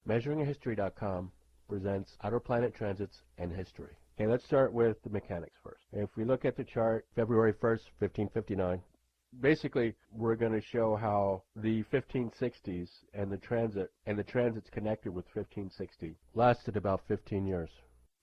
MeasuringAHistory.com presents outer planet transits and history. Okay, let's start with the mechanics first. If we look at the chart, February 1st, 1559, basically we're going to show how the 1560s and the transits connected with 1560 lasted about 15 years.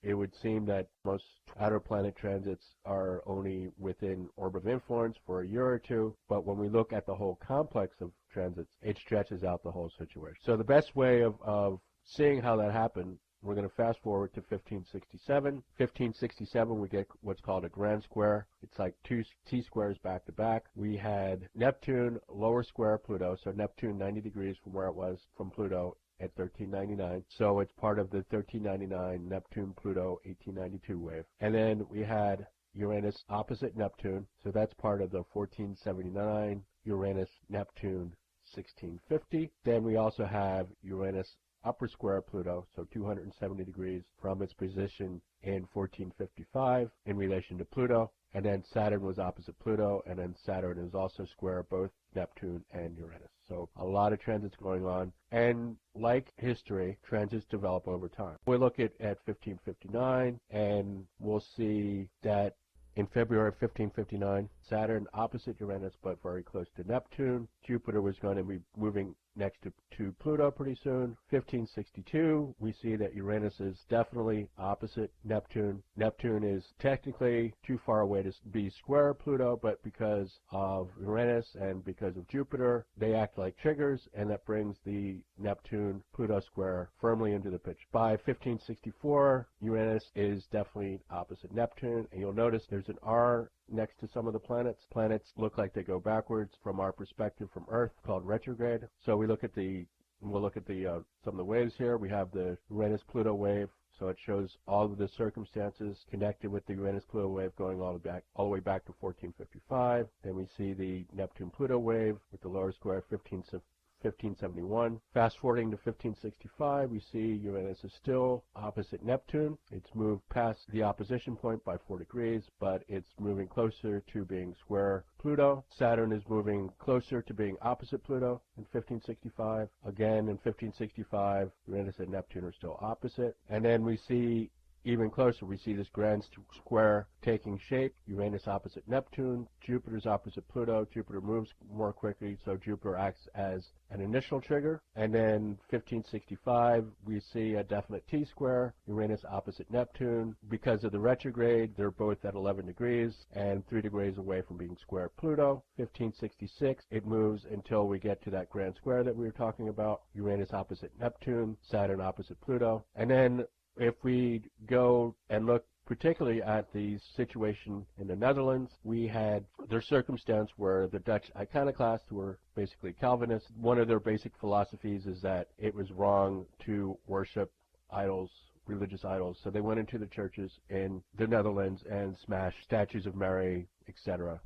It would seem that most outer planet transits are only within orb of influence for a year or two, but when we look at the whole complex of transits, it stretches out the whole situation. So the best way of seeing how that happened, we're going to fast forward to 1567. 1567, we get what's called a grand square. It's like two T-squares back to back. We had Neptune lower square Pluto, so Neptune 90 degrees from where it was from Pluto at 1399. So it's part of the 1399 Neptune-Pluto 1892 wave. And then we had Uranus opposite Neptune, so that's part of the 1479 Uranus-Neptune 1650. Then we also have Uranus upper square Pluto, so 270 degrees from its position in 1455 in relation to Pluto. And then Saturn was opposite Pluto, and then Saturn is also square both Neptune and Uranus. So a lot of transits going on, and like history, transits develop over time. We look at 1559, and we'll see that in February of 1559, Saturn opposite Uranus, but very close to Neptune. Jupiter was going to be moving next to Pluto pretty soon. 1562, we see that Uranus is definitely opposite Neptune. Neptune is technically too far away to be square Pluto, but because of Uranus and because of Jupiter, they act like triggers, and that brings the Neptune-Pluto square firmly into the picture. By 1564, Uranus is definitely opposite Neptune, and you'll notice there's an R next to some of the planets. Planets look like they go backwards from our perspective from Earth, called retrograde. So we'll look at some of the waves here. We have the Uranus-Pluto wave. So it shows all of the circumstances connected with the Uranus-Pluto wave going all the way back to 1455. Then we see the Neptune-Pluto wave with the lower square 1571. Fast forwarding to 1565, we see Uranus is still opposite Neptune. It's moved past the opposition point by 4 degrees, but it's moving closer to being square Pluto. Saturn is moving closer to being opposite Pluto in 1565. Again, in 1565, Uranus and Neptune are still opposite. And then we see even closer, we see this grand square taking shape. Uranus opposite Neptune, Jupiter's opposite Pluto. Jupiter moves more quickly, so Jupiter acts as an initial trigger. And then 1565, we see a definite T-square, Uranus opposite Neptune. Because of the retrograde, they're both at 11 degrees and 3 degrees away from being square Pluto. 1566, it moves until we get to that grand square that we were talking about. Uranus opposite Neptune, Saturn opposite Pluto. And then if we go and look particularly at the situation in the Netherlands, we had their circumstance where the Dutch iconoclasts, who were basically Calvinists, one of their basic philosophies is that it was wrong to worship idols, religious idols. So they went into the churches in the Netherlands and smashed statues of Mary, etc.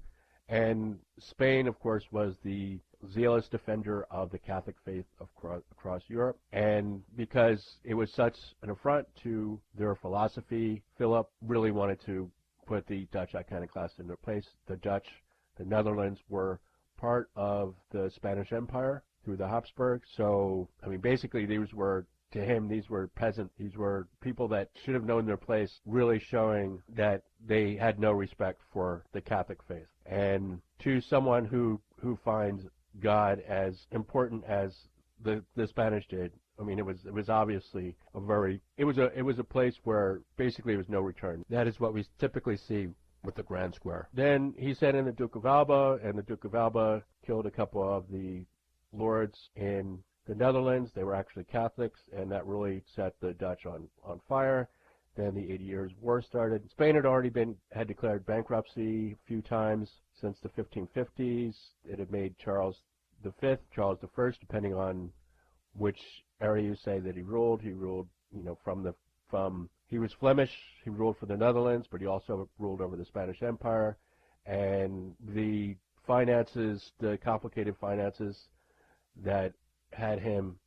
And Spain, of course, was the zealous defender of the Catholic faith across Europe. And because it was such an affront to their philosophy, Philip really wanted to put the Dutch iconoclasts in their place. The Netherlands were part of the Spanish Empire through the Habsburgs. So, I mean, basically to him, these were peasants. These were people that should have known their place, really showing that they had no respect for the Catholic faith. And to someone who finds God as important as the Spanish did, I mean, it was obviously it was a place where basically there was no return. That is what we typically see with the Grand Square. Then he sent in the Duke of Alba, and the Duke of Alba killed a couple of the lords in the Netherlands. They were actually Catholics, and that really set the Dutch on fire. Then the 80 Years' War started. Spain had declared bankruptcy a few times since the 1550s. It had made Charles V, Charles I, depending on which area you say that he ruled. He ruled, he was Flemish. He ruled for the Netherlands, but he also ruled over the Spanish Empire. And the finances, the complicated finances that had him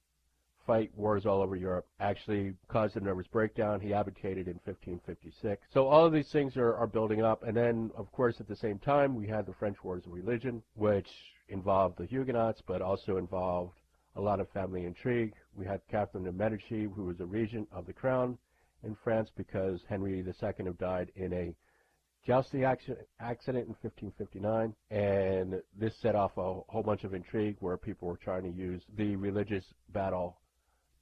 fight wars all over Europe actually caused a nervous breakdown. He abdicated in 1556. So all of these things are building up. And then, of course, at the same time, we had the French Wars of Religion, which involved the Huguenots, but also involved a lot of family intrigue. We had Catherine de Medici, who was a regent of the crown in France because Henry II had died in a jousting accident in 1559, and this set off a whole bunch of intrigue where people were trying to use the religious battle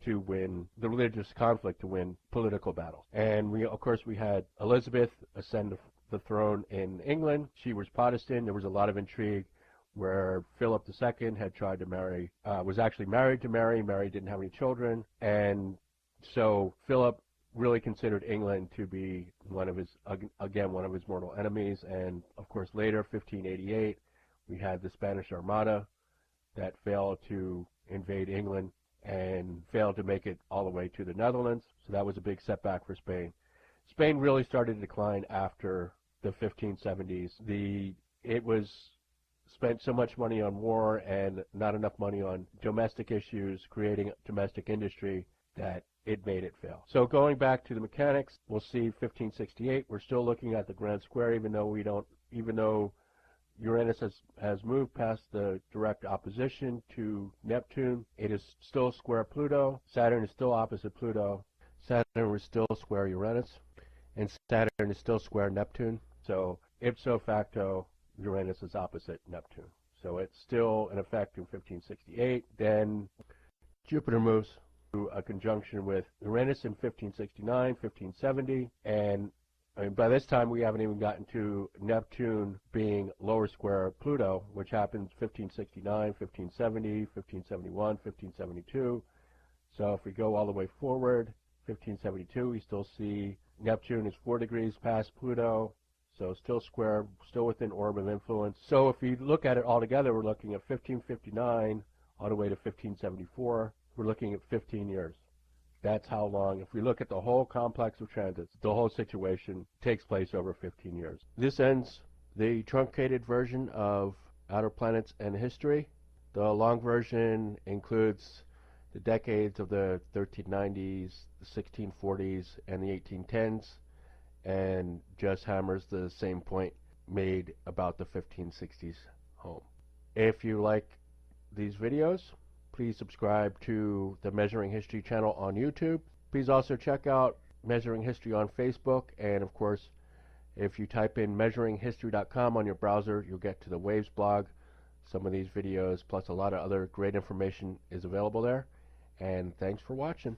to win, the religious conflict to win political battles. And of course, we had Elizabeth ascend the throne in England. She was Protestant. There was a lot of intrigue where Philip II had tried to marry, was actually married to Mary. Mary didn't have any children, and so Philip really considered England to be one of his mortal enemies. And of course, later, 1588, we had the Spanish Armada that failed to invade England and failed to make it all the way to the Netherlands. So that was a big setback for Spain. Spain really started to decline after the 1570s. It was spent so much money on war and not enough money on domestic issues, creating domestic industry, that it made it fail. So going back to the mechanics, we'll see 1568. We're still looking at the grand square, even though Uranus has moved past the direct opposition to Neptune. It is still square Pluto. Saturn is still opposite Pluto. Saturn is still square Uranus. And Saturn is still square Neptune. So ipso facto, Uranus is opposite Neptune. So it's still in effect in 1568. Then Jupiter moves to a conjunction with Uranus in 1569, 1570, and by this time we haven't even gotten to Neptune being lower square Pluto, which happens 1569, 1570, 1571, 1572. So if we go all the way forward, 1572, we still see Neptune is 4 degrees past Pluto, so still square, still within orb of influence. So if we look at it all together, we're looking at 1559 all the way to 1574. We're looking at 15 years. That's how long, if we look at the whole complex of transits, the whole situation takes place over 15 years. This ends the truncated version of Outer Planets and History. The long version includes the decades of the 1390s, the 1640s, and the 1810s, and just hammers the same point made about the 1560s home. If you like these videos, please subscribe to the Measuring History channel on YouTube. Please also check out Measuring History on Facebook, and of course, if you type in measuringhistory.com on your browser, you'll get to the Waves blog. Some of these videos, plus a lot of other great information, is available there. And thanks for watching.